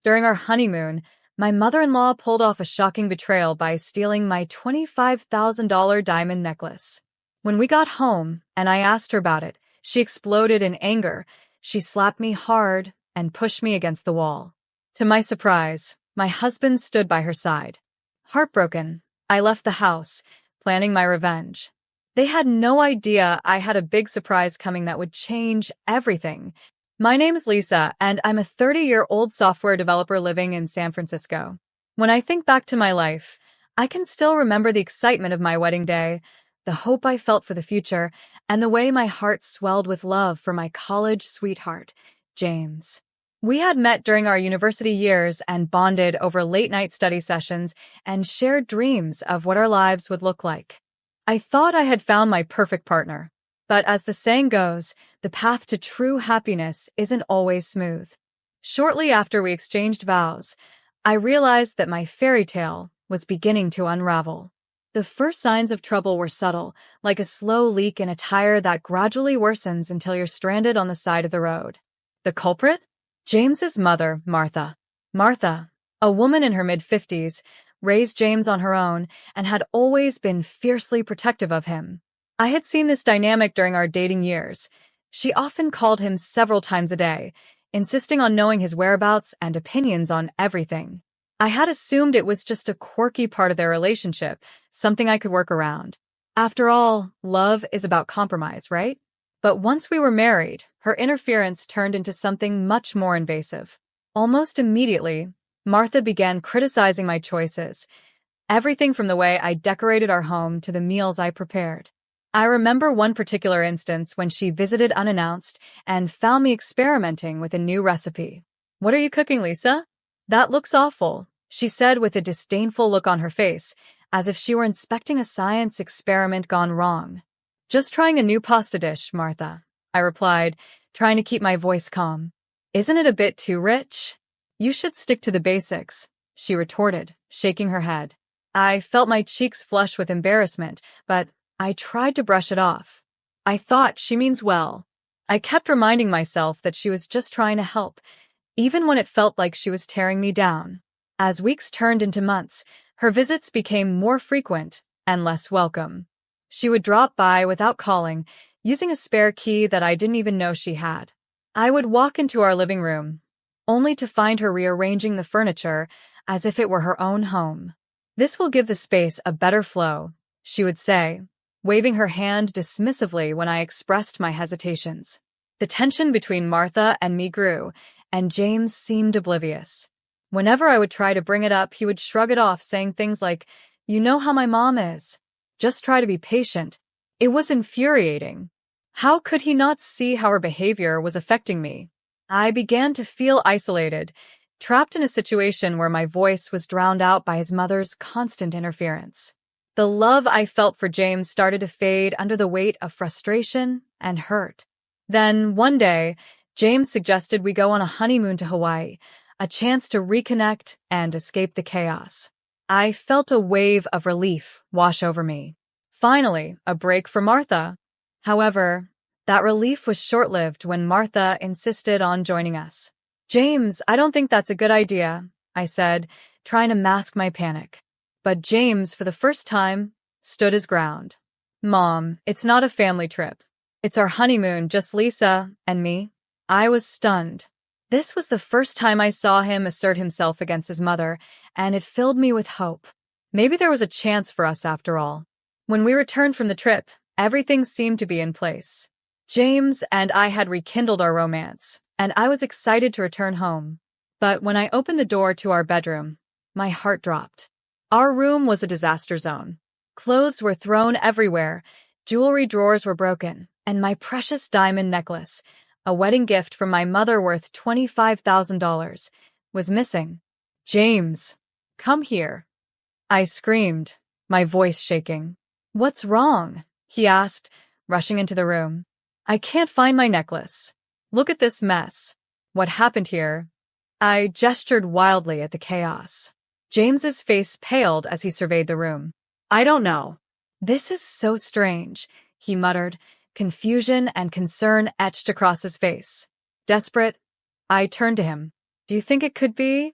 During our honeymoon, my mother-in-law pulled off a shocking betrayal by stealing my $25,000 diamond necklace. When we got home and I asked her about it, she exploded in anger. She slapped me hard and pushed me against the wall. To my surprise, my husband stood by her side. Heartbroken, I left the house, planning my revenge. They had no idea I had a big surprise coming that would change everything. My name is Lisa, and I'm a 30-year-old software developer living in San Francisco. When I think back to my life, I can still remember the excitement of my wedding day, the hope I felt for the future, and the way my heart swelled with love for my college sweetheart, James. We had met during our university years and bonded over late-night study sessions and shared dreams of what our lives would look like. I thought I had found my perfect partner. But as the saying goes, the path to true happiness isn't always smooth. Shortly after we exchanged vows, I realized that my fairy tale was beginning to unravel. The first signs of trouble were subtle, like a slow leak in a tire that gradually worsens until you're stranded on the side of the road. The culprit? James's mother, Martha. Martha, a woman in her mid-50s, raised James on her own and had always been fiercely protective of him. I had seen this dynamic during our dating years. She often called him several times a day, insisting on knowing his whereabouts and opinions on everything. I had assumed it was just a quirky part of their relationship, something I could work around. After all, love is about compromise, right? But once we were married, her interference turned into something much more invasive. Almost immediately, Martha began criticizing my choices, everything from the way I decorated our home to the meals I prepared. I remember one particular instance when she visited unannounced and found me experimenting with a new recipe. "What are you cooking, Lisa?" "That looks awful," she said with a disdainful look on her face, as if she were inspecting a science experiment gone wrong. "Just trying a new pasta dish, Martha," I replied, trying to keep my voice calm. "Isn't it a bit too rich?" "You should stick to the basics," she retorted, shaking her head. I felt my cheeks flush with embarrassment, but I tried to brush it off. "I thought she means well." I kept reminding myself that she was just trying to help, even when it felt like she was tearing me down. As weeks turned into months, her visits became more frequent and less welcome. She would drop by without calling, using a spare key that I didn't even know she had. I would walk into our living room, only to find her rearranging the furniture as if it were her own home. "This will give the space a better flow," she would say, waving her hand dismissively when I expressed my hesitations. The tension between Martha and me grew, and James seemed oblivious. Whenever I would try to bring it up, he would shrug it off, saying things like, "You know how my mom is. Just try to be patient." It was infuriating. How could he not see how her behavior was affecting me? I began to feel isolated, trapped in a situation where my voice was drowned out by his mother's constant interference. The love I felt for James started to fade under the weight of frustration and hurt. Then, one day, James suggested we go on a honeymoon to Hawaii, a chance to reconnect and escape the chaos. I felt a wave of relief wash over me. Finally, a break for Martha. However, that relief was short-lived when Martha insisted on joining us. "James, I don't think that's a good idea," I said, trying to mask my panic. But James, for the first time, stood his ground. "Mom, it's not a family trip. It's our honeymoon, just Lisa and me." I was stunned. This was the first time I saw him assert himself against his mother, and it filled me with hope. Maybe there was a chance for us after all. When we returned from the trip, everything seemed to be in place. James and I had rekindled our romance, and I was excited to return home. But when I opened the door to our bedroom, my heart dropped. Our room was a disaster zone. Clothes were thrown everywhere, jewelry drawers were broken, and my precious diamond necklace, a wedding gift from my mother worth $25,000, was missing. "James, come here," I screamed, my voice shaking. "What's wrong?" he asked, rushing into the room. "I can't find my necklace. Look at this mess. What happened here?" I gestured wildly at the chaos. James's face paled as he surveyed the room. "I don't know." "This is so strange," he muttered, confusion and concern etched across his face. Desperate, I turned to him. Do you think it could be?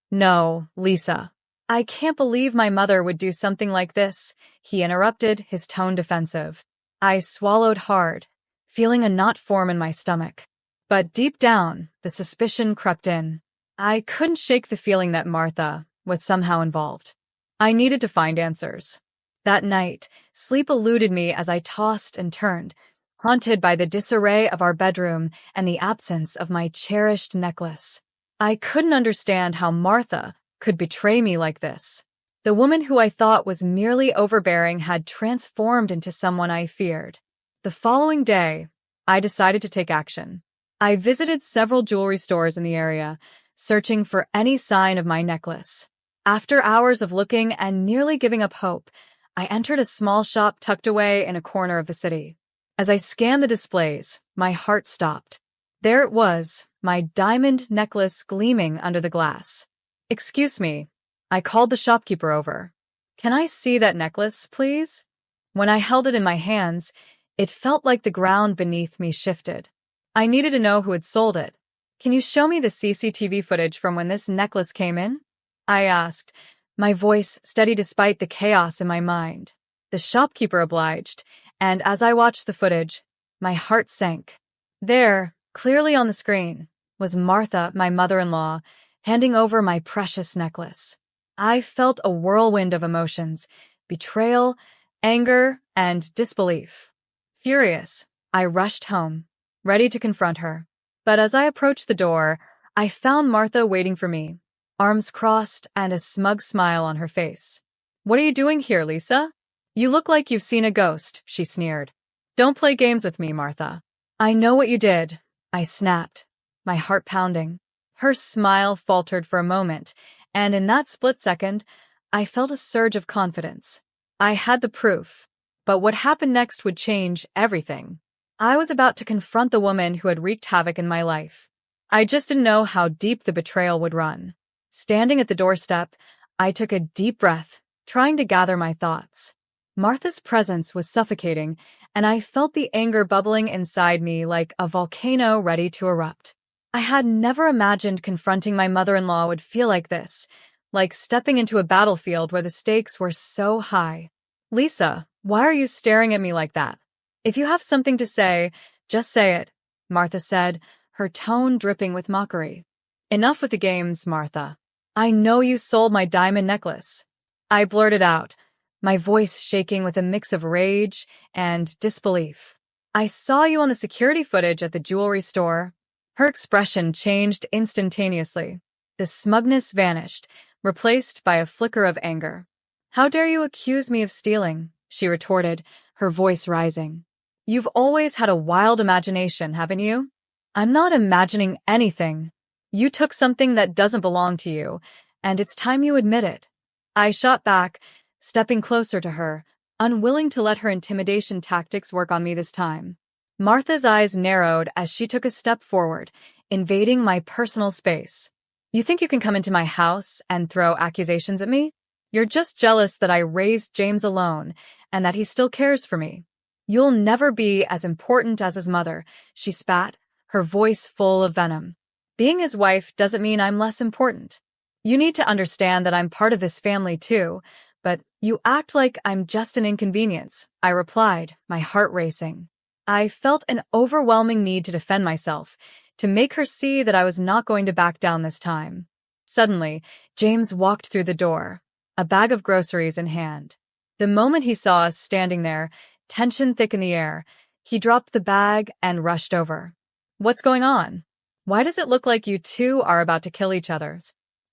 No, Lisa. I can't believe my mother would do something like this, he interrupted, his tone defensive. I swallowed hard, feeling a knot form in my stomach. But deep down, the suspicion crept in. I couldn't shake the feeling that Martha was somehow involved. I needed to find answers. That night, sleep eluded me as I tossed and turned, haunted by the disarray of our bedroom and the absence of my cherished necklace. I couldn't understand how Martha could betray me like this. The woman who I thought was merely overbearing had transformed into someone I feared. The following day, I decided to take action. I visited several jewelry stores in the area, searching for any sign of my necklace. After hours of looking and nearly giving up hope, I entered a small shop tucked away in a corner of the city. As I scanned the displays, my heart stopped. There it was, my diamond necklace gleaming under the glass. "Excuse me," I called the shopkeeper over. "Can I see that necklace, please?" When I held it in my hands, it felt like the ground beneath me shifted. I needed to know who had sold it. "Can you show me the CCTV footage from when this necklace came in?" I asked, my voice steady despite the chaos in my mind. The shopkeeper obliged, and as I watched the footage, my heart sank. There, clearly on the screen, was Martha, my mother-in-law, handing over my precious necklace. I felt a whirlwind of emotions, betrayal, anger, and disbelief. Furious, I rushed home, ready to confront her. But as I approached the door, I found Martha waiting for me, arms crossed and a smug smile on her face. "What are you doing here, Lisa? You look like you've seen a ghost," she sneered. "Don't play games with me, Martha." "I know what you did," I snapped, my heart pounding. Her smile faltered for a moment, and in that split second, I felt a surge of confidence. I had the proof, but what happened next would change everything. I was about to confront the woman who had wreaked havoc in my life. I just didn't know how deep the betrayal would run. Standing at the doorstep, I took a deep breath, trying to gather my thoughts. Martha's presence was suffocating, and I felt the anger bubbling inside me like a volcano ready to erupt. I had never imagined confronting my mother-in-law would feel like this, like stepping into a battlefield where the stakes were so high. "Lisa, why are you staring at me like that? If you have something to say, just say it," Martha said, her tone dripping with mockery. "Enough with the games, Martha. I know you sold my diamond necklace." I blurted out, my voice shaking with a mix of rage and disbelief. "I saw you on the security footage at the jewelry store." Her expression changed instantaneously. The smugness vanished, replaced by a flicker of anger. "How dare you accuse me of stealing?" she retorted, her voice rising. "You've always had a wild imagination, haven't you?" "I'm not imagining anything. You took something that doesn't belong to you, and it's time you admit it." I shot back, stepping closer to her, unwilling to let her intimidation tactics work on me this time. Martha's eyes narrowed as she took a step forward, invading my personal space. "You think you can come into my house and throw accusations at me? You're just jealous that I raised James alone and that he still cares for me. You'll never be as important as his mother," she spat, her voice full of venom. "Being his wife doesn't mean I'm less important. You need to understand that I'm part of this family too, but you act like I'm just an inconvenience," I replied, my heart racing. I felt an overwhelming need to defend myself, to make her see that I was not going to back down this time. Suddenly, James walked through the door, a bag of groceries in hand. The moment he saw us standing there, tension thick in the air, he dropped the bag and rushed over. "What's going on? Why does it look like you two are about to kill each other?"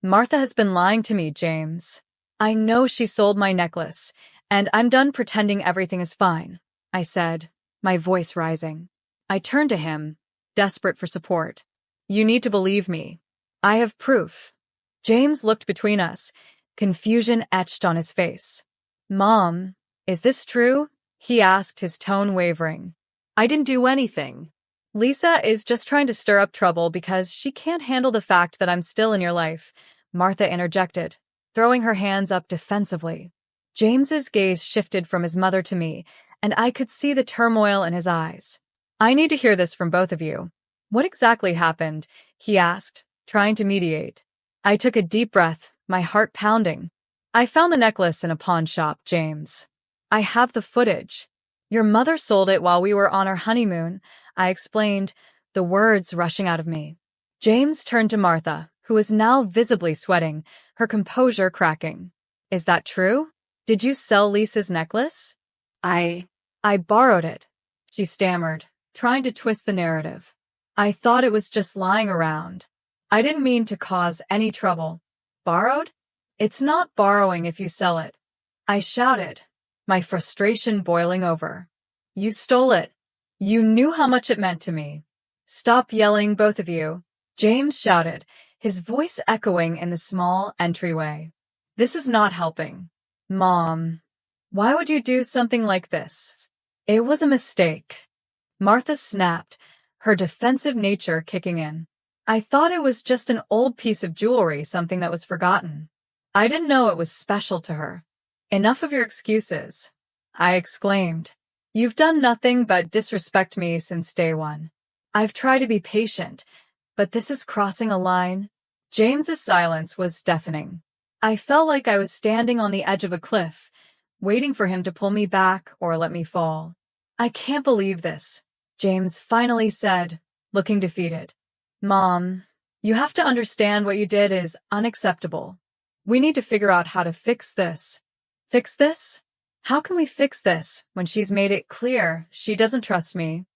"Martha has been lying to me, James. I know she sold my necklace, and I'm done pretending everything is fine," I said, my voice rising. I turned to him, desperate for support. "You need to believe me. I have proof." James looked between us, confusion etched on his face. "Mom, is this true?" he asked, his tone wavering. "I didn't do anything. Lisa is just trying to stir up trouble because she can't handle the fact that I'm still in your life," Martha interjected, throwing her hands up defensively. James's gaze shifted from his mother to me, and I could see the turmoil in his eyes. "I need to hear this from both of you. What exactly happened?" he asked, trying to mediate. I took a deep breath, my heart pounding. I found the necklace in a pawn shop, James. I have the footage. Your mother sold it while we were on our honeymoon, I explained, the words rushing out of me. James turned to Martha, who was now visibly sweating, her composure cracking. Is that true? Did you sell Lisa's necklace? I borrowed it, she stammered, trying to twist the narrative. I thought it was just lying around. I didn't mean to cause any trouble. Borrowed? It's not borrowing if you sell it. I shouted, my frustration boiling over. You stole it. You knew how much it meant to me. Stop yelling, both of you, James shouted, his voice echoing in the small entryway. This is not helping. Mom, why would you do something like this? It was a mistake. Martha snapped, her defensive nature kicking in. I thought it was just an old piece of jewelry, something that was forgotten. I didn't know it was special to her. Enough of your excuses, I exclaimed. You've done nothing but disrespect me since day one. I've tried to be patient, but this is crossing a line. James's silence was deafening. I felt like I was standing on the edge of a cliff, waiting for him to pull me back or let me fall. I can't believe this, James finally said, looking defeated. Mom, you have to understand what you did is unacceptable. We need to figure out how to fix this. Fix this? How can we fix this when she's made it clear she doesn't trust me?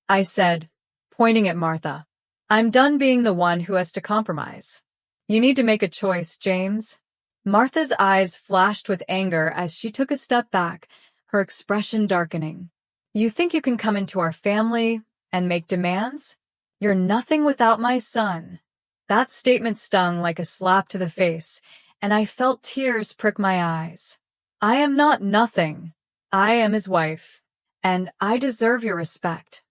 I said, pointing at Martha. I'm done being the one who has to compromise. You need to make a choice, James. Martha's eyes flashed with anger as she took a step back, her expression darkening. You think you can come into our family and make demands? You're nothing without my son. That statement stung like a slap to the face, and I felt tears prick my eyes. I am not nothing. I am his wife, and I deserve your respect.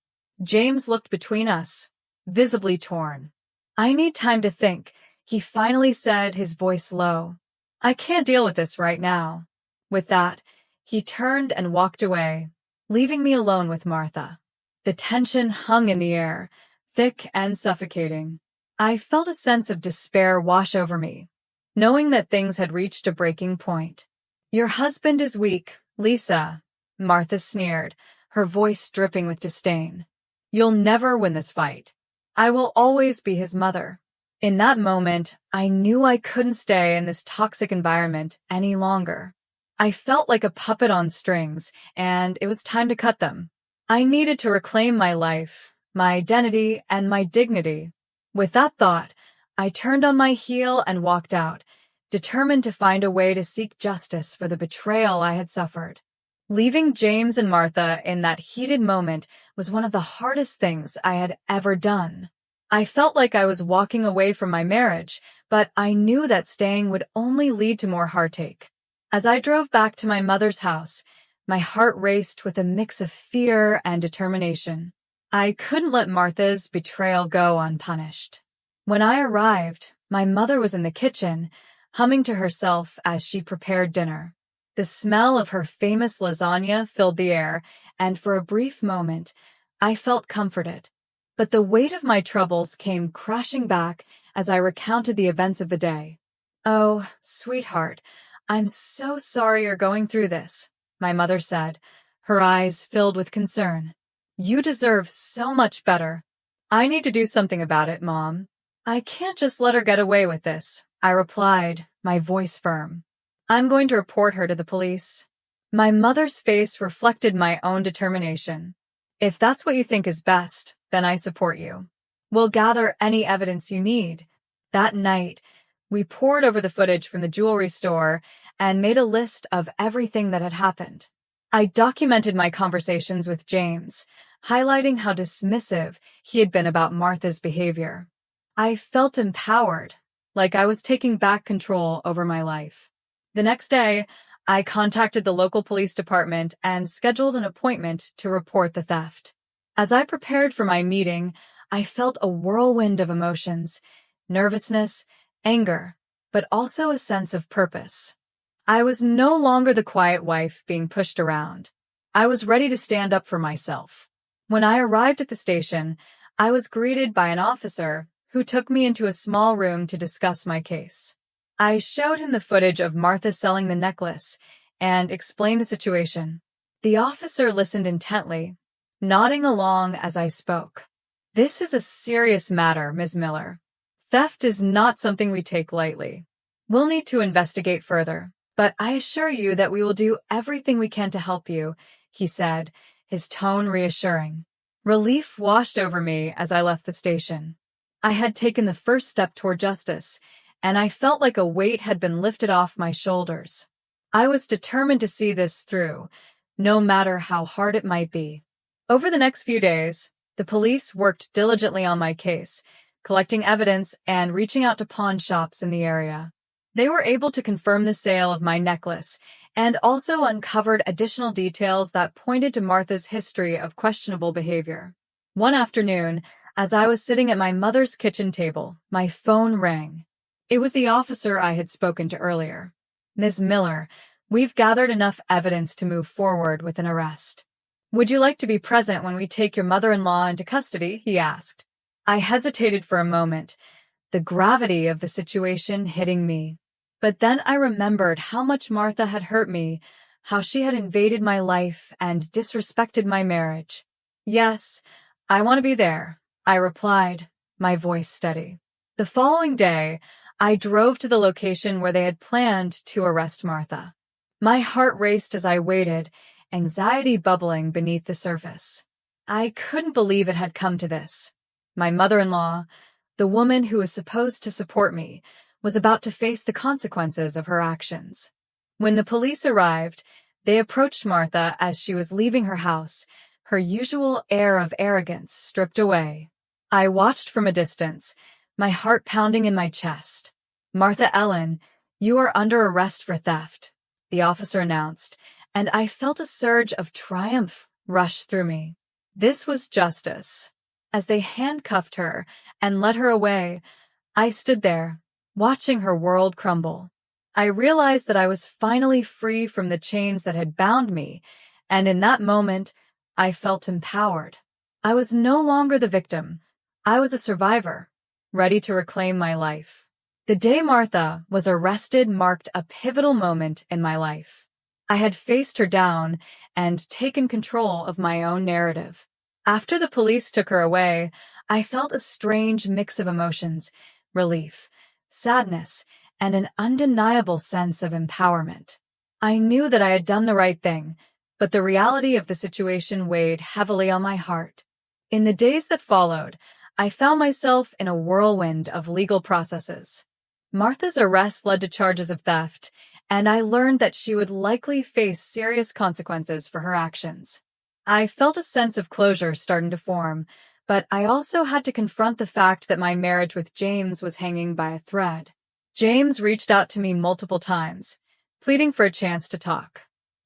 James looked between us, visibly torn. I need time to think, he finally said, his voice low. I can't deal with this right now. With that, he turned and walked away, leaving me alone with Martha. The tension hung in the air, thick and suffocating. I felt a sense of despair wash over me, knowing that things had reached a breaking point. Your husband is weak, Lisa, Martha sneered, her voice dripping with disdain. You'll never win this fight. I will always be his mother. In that moment, I knew I couldn't stay in this toxic environment any longer. I felt like a puppet on strings, and it was time to cut them. I needed to reclaim my life, my identity, and my dignity. With that thought, I turned on my heel and walked out, determined to find a way to seek justice for the betrayal I had suffered. Leaving James and Martha in that heated moment was one of the hardest things I had ever done. I felt like I was walking away from my marriage, but I knew that staying would only lead to more heartache. As I drove back to my mother's house, my heart raced with a mix of fear and determination. I couldn't let Martha's betrayal go unpunished. When I arrived, my mother was in the kitchen, humming to herself as she prepared dinner. The smell of her famous lasagna filled the air, and for a brief moment, I felt comforted. But the weight of my troubles came crashing back as I recounted the events of the day. Oh, sweetheart, I'm so sorry you're going through this, my mother said, her eyes filled with concern. You deserve so much better. I need to do something about it, Mom. I can't just let her get away with this, I replied, my voice firm. I'm going to report her to the police. My mother's face reflected my own determination. If that's what you think is best, then I support you. We'll gather any evidence you need. That night, we pored over the footage from the jewelry store and made a list of everything that had happened. I documented my conversations with James, highlighting how dismissive he had been about Martha's behavior. I felt empowered, like I was taking back control over my life. The next day, I contacted the local police department and scheduled an appointment to report the theft. As I prepared for my meeting, I felt a whirlwind of emotions, nervousness, anger, but also a sense of purpose. I was no longer the quiet wife being pushed around. I was ready to stand up for myself. When I arrived at the station, I was greeted by an officer who took me into a small room to discuss my case. I showed him the footage of Martha selling the necklace and explained the situation. The officer listened intently, nodding along as I spoke. "This is a serious matter, Ms. Miller. Theft is not something we take lightly. We'll need to investigate further, but I assure you that we will do everything we can to help you," he said, his tone reassuring. Relief washed over me as I left the station. I had taken the first step toward justice, and I felt like a weight had been lifted off my shoulders. I was determined to see this through, no matter how hard it might be. Over the next few days, the police worked diligently on my case, collecting evidence and reaching out to pawn shops in the area. They were able to confirm the sale of my necklace and also uncovered additional details that pointed to Martha's history of questionable behavior. One afternoon, as I was sitting at my mother's kitchen table, my phone rang. It was the officer I had spoken to earlier. "Ms. Miller, we've gathered enough evidence to move forward with an arrest. Would you like to be present when we take your mother-in-law into custody?" he asked. I hesitated for a moment, the gravity of the situation hitting me. But then I remembered how much Martha had hurt me, how she had invaded my life and disrespected my marriage. "Yes, I want to be there," I replied, my voice steady. The following day, I drove to the location where they had planned to arrest Martha. My heart raced as I waited, anxiety bubbling beneath the surface. I couldn't believe it had come to this. My mother-in-law, the woman who was supposed to support me, was about to face the consequences of her actions. When the police arrived, they approached Martha as she was leaving her house, her usual air of arrogance stripped away. I watched from a distance, my heart pounding in my chest. "Martha Ellen, you are under arrest for theft," the officer announced, and I felt a surge of triumph rush through me. This was justice. As they handcuffed her and led her away, I stood there, watching her world crumble. I realized that I was finally free from the chains that had bound me, and in that moment, I felt empowered. I was no longer the victim. I was a survivor, ready to reclaim my life. The day Martha was arrested marked a pivotal moment in my life. I had faced her down and taken control of my own narrative. After the police took her away, I felt a strange mix of emotions: relief, sadness, and an undeniable sense of empowerment. I knew that I had done the right thing, but the reality of the situation weighed heavily on my heart. In the days that followed, I found myself in a whirlwind of legal processes. Martha's arrest led to charges of theft, and I learned that she would likely face serious consequences for her actions. I felt a sense of closure starting to form, but I also had to confront the fact that my marriage with James was hanging by a thread. James reached out to me multiple times, pleading for a chance to talk.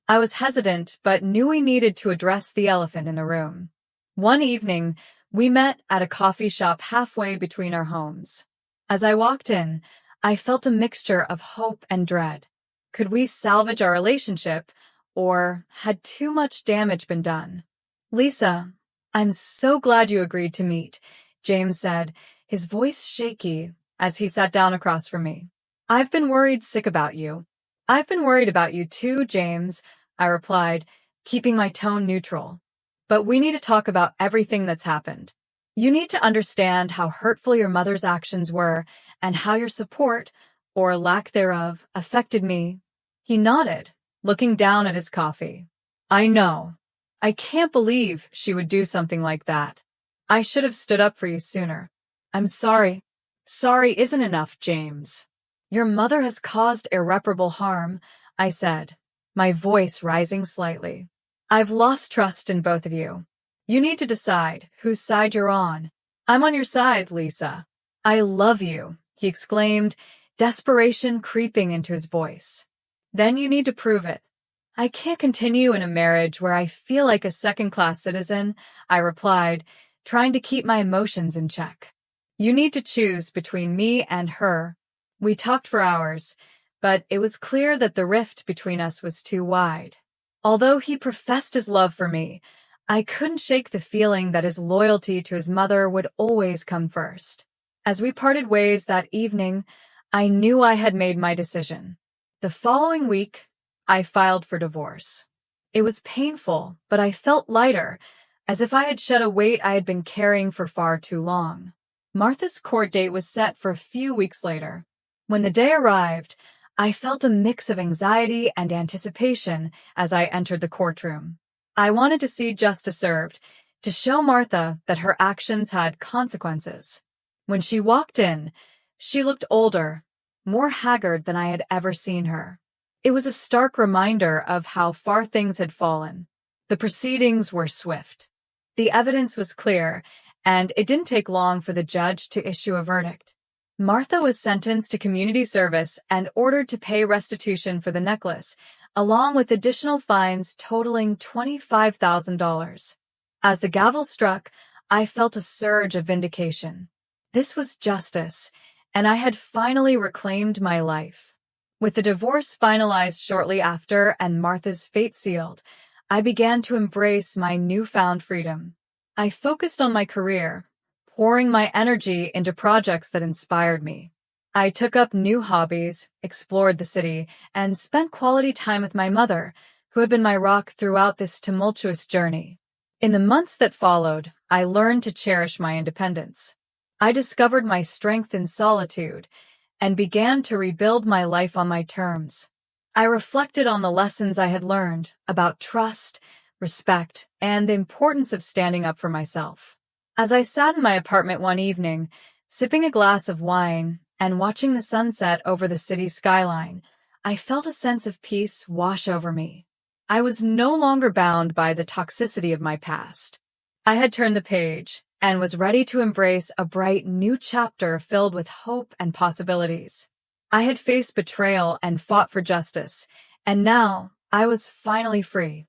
I was hesitant, but knew we needed to address the elephant in the room. One evening, we met at a coffee shop halfway between our homes. As I walked in, I felt a mixture of hope and dread. Could we salvage our relationship, or had too much damage been done? "Lisa, I'm so glad you agreed to meet," James said, his voice shaky as he sat down across from me. "I've been worried sick about you." "I've been worried about you too, James," I replied, keeping my tone neutral. "But we need to talk about everything that's happened. You need to understand how hurtful your mother's actions were and how your support, or lack thereof, affected me." He nodded, looking down at his coffee. "I know. I can't believe she would do something like that. I should have stood up for you sooner. I'm sorry." "Sorry isn't enough, James. Your mother has caused irreparable harm," I said, my voice rising slightly. "I've lost trust in both of you. You need to decide whose side you're on." "I'm on your side, Lisa." "I love you," he exclaimed, desperation creeping into his voice. "Then you need to prove it." "I can't continue in a marriage where I feel like a second-class citizen," I replied, trying to keep my emotions in check. "You need to choose between me and her." We talked for hours, but it was clear that the rift between us was too wide. Although he professed his love for me, I couldn't shake the feeling that his loyalty to his mother would always come first. As we parted ways that evening, I knew I had made my decision. The following week, I filed for divorce. It was painful, but I felt lighter, as if I had shed a weight I had been carrying for far too long. Martha's court date was set for a few weeks later. When the day arrived, I felt a mix of anxiety and anticipation as I entered the courtroom. I wanted to see justice served, to show Martha that her actions had consequences. When she walked in, she looked older, more haggard than I had ever seen her. It was a stark reminder of how far things had fallen. The proceedings were swift. The evidence was clear, and it didn't take long for the judge to issue a verdict. Martha was sentenced to community service and ordered to pay restitution for the necklace, along with additional fines totaling $25,000. As the gavel struck, I felt a surge of vindication. This was justice, and I had finally reclaimed my life. With the divorce finalized shortly after and Martha's fate sealed, I began to embrace my newfound freedom. I focused on my career, pouring my energy into projects that inspired me. I took up new hobbies, explored the city, and spent quality time with my mother, who had been my rock throughout this tumultuous journey. In the months that followed, I learned to cherish my independence. I discovered my strength in solitude and began to rebuild my life on my terms. I reflected on the lessons I had learned about trust, respect, and the importance of standing up for myself. As I sat in my apartment one evening, sipping a glass of wine and watching the sunset over the city skyline, I felt a sense of peace wash over me. I was no longer bound by the toxicity of my past. I had turned the page and was ready to embrace a bright new chapter filled with hope and possibilities. I had faced betrayal and fought for justice, and now I was finally free.